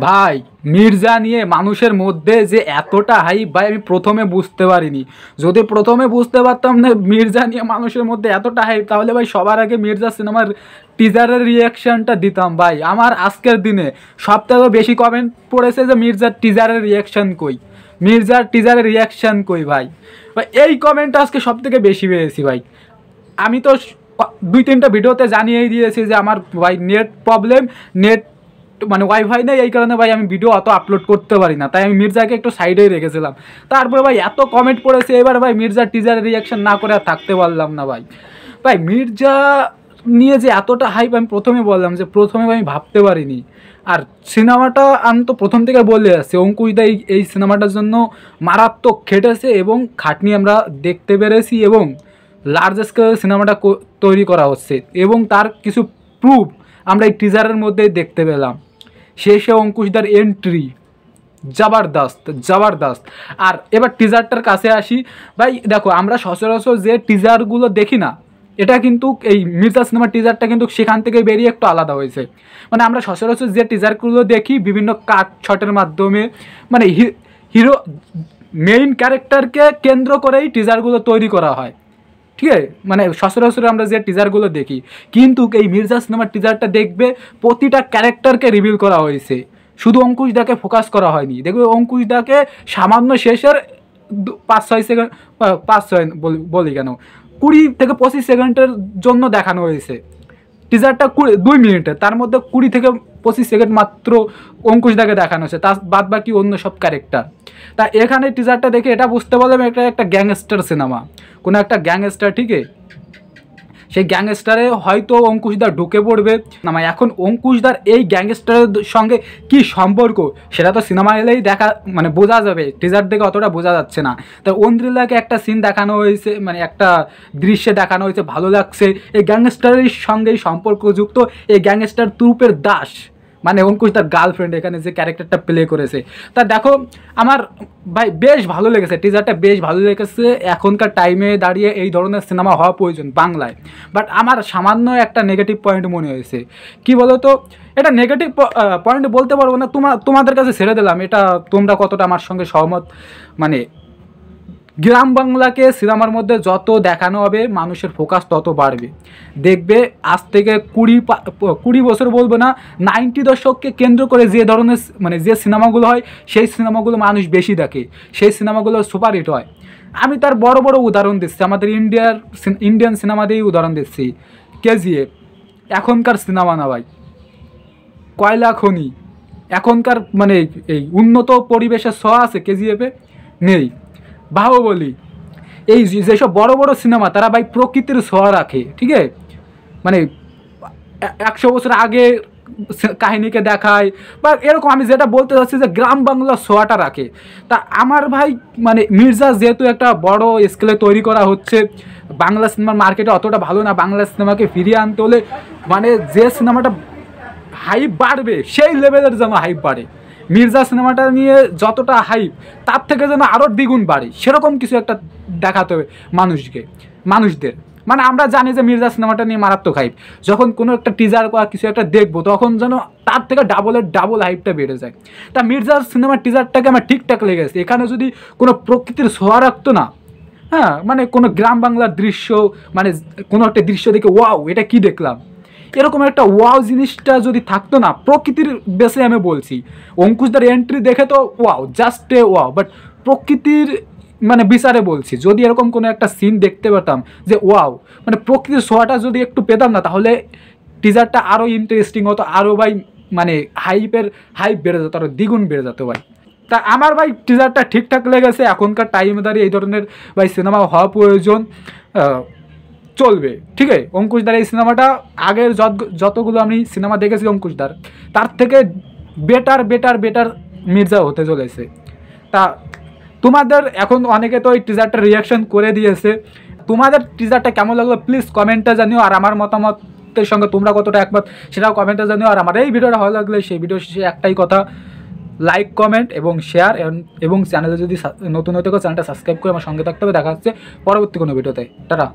ভাই মির্জা নিয়ে মানুষের মধ্যে যে এতটা হাইপ ভাই আমি প্রথমে বুঝতে পারিনি। যদি প্রথমে বুঝতে পারতাম না মির্জা নিয়ে মানুষের মধ্যে এতটা হাইপ, তাহলে ভাই সবার আগে মির্জা সিনেমার টিজারের রিয়াকশানটা দিতাম। ভাই আমার আজকের দিনে সবথেকে বেশি কমেন্ট পড়েছে যে মির্জার টিজারের রিয়াকশান কই, মির্জার টিজারের রিয়াকশান কই। ভাই ভাই এই কমেন্টটা আজকে সব থেকে বেশি পেয়েছি। ভাই আমি তো 2-3টা ভিডিওতে জানিয়েই দিয়েছি যে আমার ভাই নেট প্রবলেম, নেট মানে ওয়াইফাই নেই, এই কারণে ভাই আমি ভিডিও অত আপলোড করতে পারি না, তাই আমি মির্জাকে একটু সাইডেই রেখেছিলাম। তারপরে ভাই এত কমেন্ট পড়েছে, এবার ভাই মির্জার টিজারের রিয়াকশান না করে আর থাকতে পারলাম না। ভাই ভাই মির্জা নিয়ে যে এতটা হাইপ আমি প্রথমে বললাম যে প্রথমে আমি ভাবতে পারিনি। আর সিনেমাটা আমি তো প্রথম থেকে বলে আসছি, অঙ্কুশদা এই সিনেমাটার জন্য মারাত্মক খেটেছে এবং খাটনি আমরা দেখতে পেরেছি এবং লার্জ স্কেলের সিনেমাটা তৈরি করা হচ্ছে এবং তার কিছু প্রুফ আমরা এই টিজারের মধ্যেই দেখতে পেলাম। শেষে অঙ্কুশদার এন্ট্রি জবরদস্ত জবরদস্ত। আর এবার টিজারটার কাছে আসি। ভাই দেখো আমরা সচরাচর যে টিজারগুলো দেখি না, এটা কিন্তু এই মির্জা সিনেমার টিজারটা কিন্তু সেখান থেকে বেরিয়ে একটু আলাদা হয়েছে। মানে আমরা সচরাচর যে টিজারগুলো দেখি বিভিন্ন কাট শটের মাধ্যমে, মানে হিরো মেইন ক্যারেক্টারকে কেন্দ্র করেই টিজারগুলো তৈরি করা হয়, ঠিক আছে? মানে সচরাচর আমরা যে টিজারগুলো দেখি, কিন্তু এই মির্জা সিনেমার টিজারটা দেখবে প্রতিটা ক্যারেক্টারকে রিভিল করা হয়েছে, শুধু অঙ্কুশদাকে ফোকাস করা হয়নি। দেখবে অঙ্কুশদাকে সামান্য শেষের 5-6 সেকেন্ড, 5-6 বলি কেন 20 থেকে 25 সেকেন্ডের জন্য দেখানো হয়েছে। টিজারটা 2 মিনিটের, তার মধ্যে 20 থেকে 25 সেকেন্ড মাত্র অঙ্কুশদাকে দেখানো হয়েছে, তার বাদ বাকি অন্য সব ক্যারেক্টার। তা এখানে টিজারটা দেখে এটা বুঝতে পারলাম এটা একটা গ্যাংস্টার সিনেমা, কোনো একটা গ্যাংস্টার, ঠিক আছে? সেই গ্যাংস্টারে হয়তো অঙ্কুশদা ঢুকে পড়বে না। এখন অঙ্কুশদার এই গ্যাংস্টারের সঙ্গে কি সম্পর্ক সেটা তো সিনেমা এলেই দেখা মানে বোঝা যাবে, টিজার দেখে অতটা বোঝা যাচ্ছে না। তো অন্দ্রিলাকে একটা সিন দেখানো হয়েছে, মানে একটা দৃশ্যে দেখানো হয়েছে, ভালো লাগছে। এই গ্যাংস্টারের সঙ্গেই সম্পর্কযুক্ত এই গ্যাংস্টার তুরুপের দাস, মানে অঙ্কুশদার গার্লফ্রেন্ড এখানে যে ক্যারেক্টারটা প্লে করেছে। তা দেখো আমার ভাই বেশ ভালো লেগেছে, টিজারটা বেশ ভালো লেগেছে। এখনকার টাইমে দাঁড়িয়ে এই ধরনের সিনেমা হওয়া প্রয়োজন বাংলায়। বাট আমার সামান্য একটা নেগেটিভ পয়েন্ট মনে হয়েছে। কি বলো তো, এটা নেগেটিভ পয়েন্ট বলতে পারবো না, তোমাদের কাছে ছেড়ে দিলাম, এটা তোমরা কতটা আমার সঙ্গে সহমত। মানে গ্রাম বাংলাকে সিনেমার মধ্যে যত দেখানো হবে মানুষের ফোকাস তত বাড়বে। দেখবে আজ থেকে 20 বছর বলবো না, 90 দশককে কেন্দ্র করে যে ধরনের মানে যে সিনেমাগুলো হয় সেই সিনেমাগুলো মানুষ বেশি দেখে, সেই সিনেমাগুলো সুপারহিট হয়। আমি তার বড় বড় উদাহরণ দিচ্ছি, আমাদের ইন্ডিয়ান সিনেমা দিয়েই উদাহরণ দিচ্ছি। কেজিএফ এখনকার সিনেমা না ভাই, কয়লা খনি এখনকার মানে এই উন্নত পরিবেশের ছোঁয়া আছে কেজিএফে নেই। বাহুবলী, এই যেসব বড় বড় সিনেমা তারা ভাই প্রকৃতির ছোঁয়া রাখে, ঠিক আছে? মানে 100 বছর আগে কাহিনীকে দেখায় বা এরকম। আমি যেটা বলতে চাচ্ছি যে গ্রাম বাংলার ছোঁয়াটা রাখে। তা আমার ভাই মানে মির্জা যেহেতু একটা বড় স্কেলে তৈরি করা হচ্ছে, বাংলা সিনেমার মার্কেটে অতটা ভালো না, বাংলা সিনেমাকে ফিরিয়ে আনতে হলে মানে যে সিনেমাটা হাইপ বাড়বে সেই লেভেলের যেন হাইপ বাড়ে। মির্জা সিনেমাটা নিয়ে যতটা হাইপ তার থেকে যেন আরও দ্বিগুণ বাড়ে, সেরকম কিছু একটা দেখাতে হবে মানুষদের। মানে আমরা জানি যে মির্জা সিনেমাটা নিয়ে মারাত্মক হাইপ, যখন কোনো একটা টিজার বা কিছু একটা দেখবো তখন যেন তার থেকে ডাবল হাইপটা বেড়ে যায়। তা মির্জা সিনেমার টিজারটাকে আমার ঠিকঠাক লেগেছে। এখানে যদি কোনো প্রকৃতির ছোঁয়া রাখতো না, হ্যাঁ, মানে কোনো গ্রাম বাংলার দৃশ্য, মানে কোনো একটা দৃশ্য দেখে ওয়াও এটা কি দেখলাম, এরকম একটা ওয়াও জিনিসটা যদি থাকতো না, প্রকৃতির বেসে আমি বলছি, অঙ্কুশদার এন্ট্রি দেখে তো wow, just a wow, but প্রকৃতির মানে বিচারে বলছি, যদি এরকম কোনো একটা সিন দেখতে পেতাম যে ওয়াও, মানে প্রকৃতির ছোঁয়াটা যদি একটু পেতাম না, তাহলে টিজারটা আরও ইন্টারেস্টিং হতো, আরও ভাই মানে হাইপ বেড়ে যেত, আরও দ্বিগুণ বেড়ে যেত ভাই। তা আমার ভাই টিজারটা ঠিকঠাক লেগেছে। এখনকার টাইমে দাঁড়িয়ে এই ধরনের ভাই সিনেমা হওয়া প্রয়োজন, চলবে, ঠিক আছে? অঙ্কুশদার এই সিনেমাটা আগের যতগুলো আমি সিনেমা দেখেছি অঙ্কুশদার, তার থেকে বেটার মির্জা হতে চলেছে। তা তোমাদের এখন অনেকে তো এই টিজারটা রিয়াকশন করে দিয়েছে, তোমাদের টিজারটা কেমন লাগলো প্লিজ কমেন্টে জানিও। আর আমার মতামতের সঙ্গে তোমরা কতটা একমত সেটাও কমেন্টে জানিও। আর আমার এই ভিডিওটা ভালো লাগলে সেই ভিডিও শেষে একটাই কথা, লাইক, কমেন্ট এবং শেয়ার, এবং চ্যানেলে যদি নতুন হতে চ্যানেলটা সাবস্ক্রাইব করে আমার সঙ্গে থাকতে হবে। দেখা হচ্ছে পরবর্তী কোনো ভিডিওতে। টাটা।